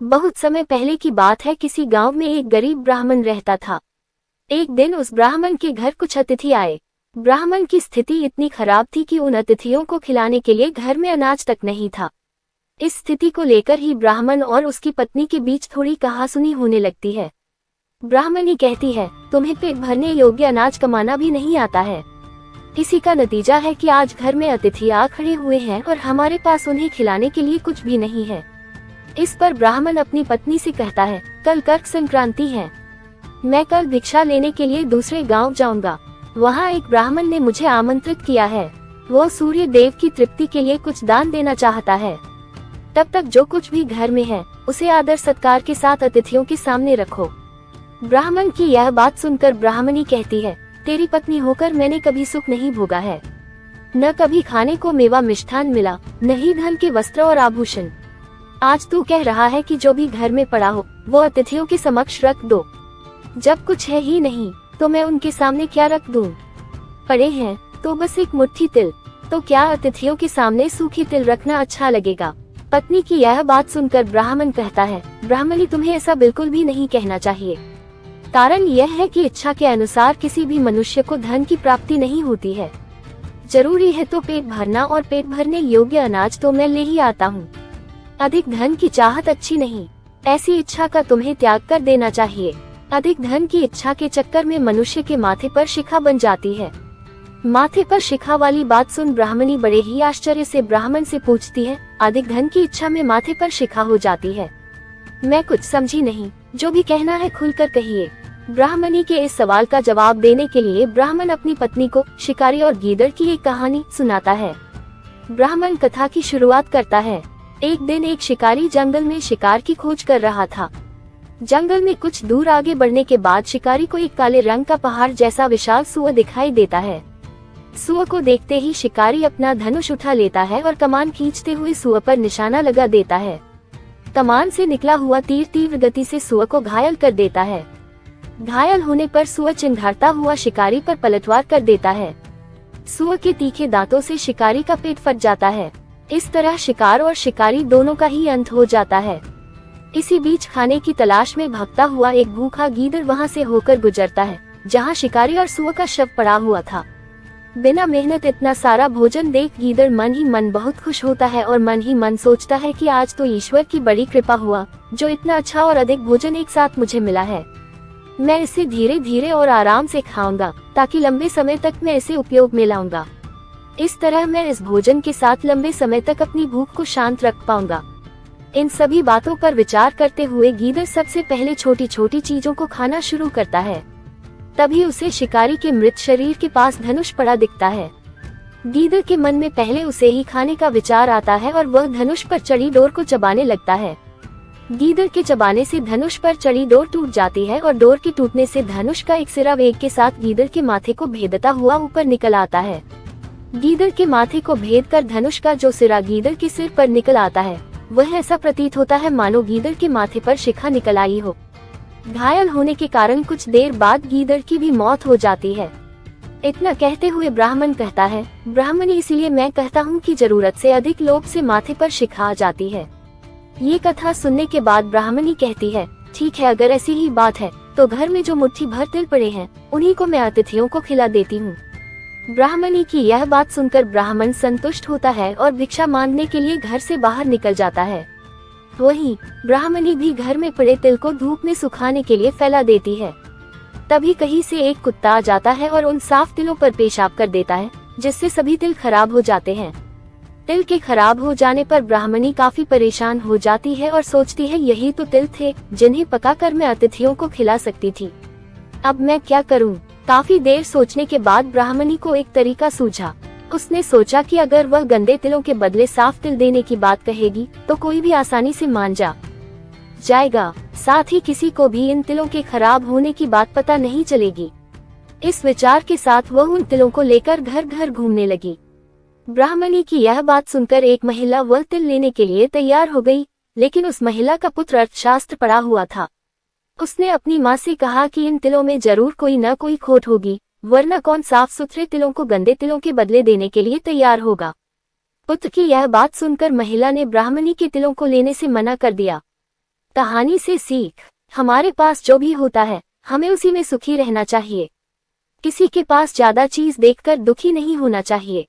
बहुत समय पहले की बात है। किसी गांव में एक गरीब ब्राह्मण रहता था। एक दिन उस ब्राह्मण के घर कुछ अतिथि आए। ब्राह्मण की स्थिति इतनी खराब थी कि उन अतिथियों को खिलाने के लिए घर में अनाज तक नहीं था। इस स्थिति को लेकर ही ब्राह्मण और उसकी पत्नी के बीच थोड़ी कहासुनी होने लगती है। ब्राह्मणी कहती है, तुम्हें पेट भरने योग्य अनाज कमाना भी नहीं आता है। इसी का नतीजा है कि आज घर में अतिथि आ खड़े हुए हैं और हमारे पास उन्हें खिलाने के लिए कुछ भी नहीं है। इस पर ब्राह्मण अपनी पत्नी से कहता है, कल कर्क संक्रांति है, मैं कल भिक्षा लेने के लिए दूसरे गांव जाऊंगा। वहां एक ब्राह्मण ने मुझे आमंत्रित किया है। वो सूर्य देव की तृप्ति के लिए कुछ दान देना चाहता है। तब तक जो कुछ भी घर में है उसे आदर सत्कार के साथ अतिथियों के सामने रखो। ब्राह्मण की यह बात सुनकर ब्राह्मणी कहती है, तेरी पत्नी होकर मैंने कभी सुख नहीं भोगा है। न कभी खाने को मेवा मिष्ठान मिला, न ही धन के वस्त्र और आभूषण। आज तू कह रहा है कि जो भी घर में पड़ा हो वो अतिथियों के समक्ष रख दो। जब कुछ है ही नहीं तो मैं उनके सामने क्या रख दूं? पड़े हैं तो बस एक मुट्ठी तिल, तो क्या अतिथियों के सामने सूखी तिल रखना अच्छा लगेगा? पत्नी की यह बात सुनकर ब्राह्मण कहता है, ब्राह्मणी तुम्हें ऐसा बिल्कुल भी नहीं कहना चाहिए। कारण यह है कि इच्छा के अनुसार किसी भी मनुष्य को धन की प्राप्ति नहीं होती है। जरूरी है तो पेट भरना, और पेट भरने योग्य अनाज तो मैं ले ही आता हूँ। अधिक धन की चाहत अच्छी नहीं, ऐसी इच्छा का तुम्हें त्याग कर देना चाहिए। अधिक धन की इच्छा के चक्कर में मनुष्य के माथे पर शिखा बन जाती है। माथे पर शिखा वाली बात सुन ब्राह्मणी बड़े ही आश्चर्य से ब्राह्मण से पूछती है, अधिक धन की इच्छा में माथे पर शिखा हो जाती है? मैं कुछ समझी नहीं, जो भी कहना है खुलकर कहिए। ब्राह्मणी के इस सवाल का जवाब देने के लिए ब्राह्मण अपनी पत्नी को शिकारी और गीदड़ की एक कहानी सुनाता है। ब्राह्मण कथा की शुरुआत करता है। एक दिन एक शिकारी जंगल में शिकार की खोज कर रहा था। जंगल में कुछ दूर आगे बढ़ने के बाद शिकारी को एक काले रंग का पहाड़ जैसा विशाल सूअर दिखाई देता है। सूअर को देखते ही शिकारी अपना धनुष उठा लेता है और कमान खींचते हुए सूअर पर निशाना लगा देता है। कमान से निकला हुआ तीर तीव्र गति से सूअर को घायल कर देता है। घायल होने पर सूअर चिंघाड़ता हुआ शिकारी पर पलटवार कर देता है। सूअर के तीखे दांतों से शिकारी का पेट फट जाता है। इस तरह शिकार और शिकारी दोनों का ही अंत हो जाता है। इसी बीच खाने की तलाश में भागता हुआ एक भूखा गीदड़ वहां से होकर गुजरता है, जहां शिकारी और सूअर का शव पड़ा हुआ था। बिना मेहनत इतना सारा भोजन देख गीदड़ मन ही मन बहुत खुश होता है और मन ही मन सोचता है कि आज तो ईश्वर की बड़ी कृपा हुआ, जो इतना अच्छा और अधिक भोजन एक साथ मुझे मिला है। मैं इसे धीरे धीरे और आराम से खाऊंगा, ताकि लंबे समय तक मैं इसे उपयोग में लाऊंगा। इस तरह मैं इस भोजन के साथ लंबे समय तक अपनी भूख को शांत रख पाऊंगा। इन सभी बातों पर विचार करते हुए गीदड़ सबसे पहले छोटी छोटी चीजों को खाना शुरू करता है। तभी उसे शिकारी के मृत शरीर के पास धनुष पड़ा दिखता है। गीदड़ के मन में पहले उसे ही खाने का विचार आता है और वह धनुष पर चढ़ी डोर को चबाने लगता है। गीदड़ के चबाने से धनुष पर चढ़ी डोर टूट जाती है और डोर के टूटने से धनुष का एक सिरा वेग के साथ गीदड़ के माथे को भेदता हुआ ऊपर निकल आता है। गीदड़ के माथे को भेद कर धनुष का जो सिरा गीदड़ के सिर पर निकल आता है, वह ऐसा प्रतीत होता है मानो गीदड़ के माथे पर शिखा निकल आई हो। घायल होने के कारण कुछ देर बाद गीदड़ की भी मौत हो जाती है। इतना कहते हुए ब्राह्मण कहता है, ब्राह्मणी इसीलिए मैं कहता हूँ कि जरूरत से अधिक लोभ से माथे पर शिखा आ जाती है। ये कथा सुनने के बाद ब्राह्मणी कहती है, ठीक है, अगर ऐसी ही बात है तो घर में जो मुट्ठी भर तिल पड़े हैं उन्हीं को मैं अतिथियों को खिला देती हूँ। ब्राह्मणी की यह बात सुनकर ब्राह्मण संतुष्ट होता है और भिक्षा मांगने के लिए घर से बाहर निकल जाता है। वहीं ब्राह्मणी भी घर में पड़े तिल को धूप में सुखाने के लिए फैला देती है। तभी कहीं से एक कुत्ता आ जाता है और उन साफ तिलों पर पेशाब कर देता है, जिससे सभी तिल खराब हो जाते हैं। तिल के खराब हो जाने पर ब्राह्मणी काफी परेशान हो जाती है और सोचती है, यही तो तिल थे जिन्हें पकाकर मैं अतिथियों को खिला सकती थी। अब मैं क्या करूं? काफी देर सोचने के बाद ब्राह्मणी को एक तरीका सूझा। उसने सोचा कि अगर वह गंदे तिलों के बदले साफ तिल देने की बात कहेगी तो कोई भी आसानी से मान जाएगा। साथ ही किसी को भी इन तिलों के खराब होने की बात पता नहीं चलेगी। इस विचार के साथ वह उन तिलों को लेकर घर घर घूमने लगी। ब्राह्मणी की यह बात सुनकर एक महिला वह तिल लेने के लिए तैयार हो गई, लेकिन उस महिला का पुत्र अर्थशास्त्र पढ़ा हुआ था। उसने अपनी माँ से कहा कि इन तिलों में जरूर कोई न कोई खोट होगी, वरना कौन साफ सुथरे तिलों को गंदे तिलों के बदले देने के लिए तैयार होगा। पुत्र की यह बात सुनकर महिला ने ब्राह्मणी के तिलों को लेने से मना कर दिया। कहानी से सीख। हमारे पास जो भी होता है हमें उसी में सुखी रहना चाहिए। किसी के पास ज्यादा चीज देखकर दुखी नहीं होना चाहिए।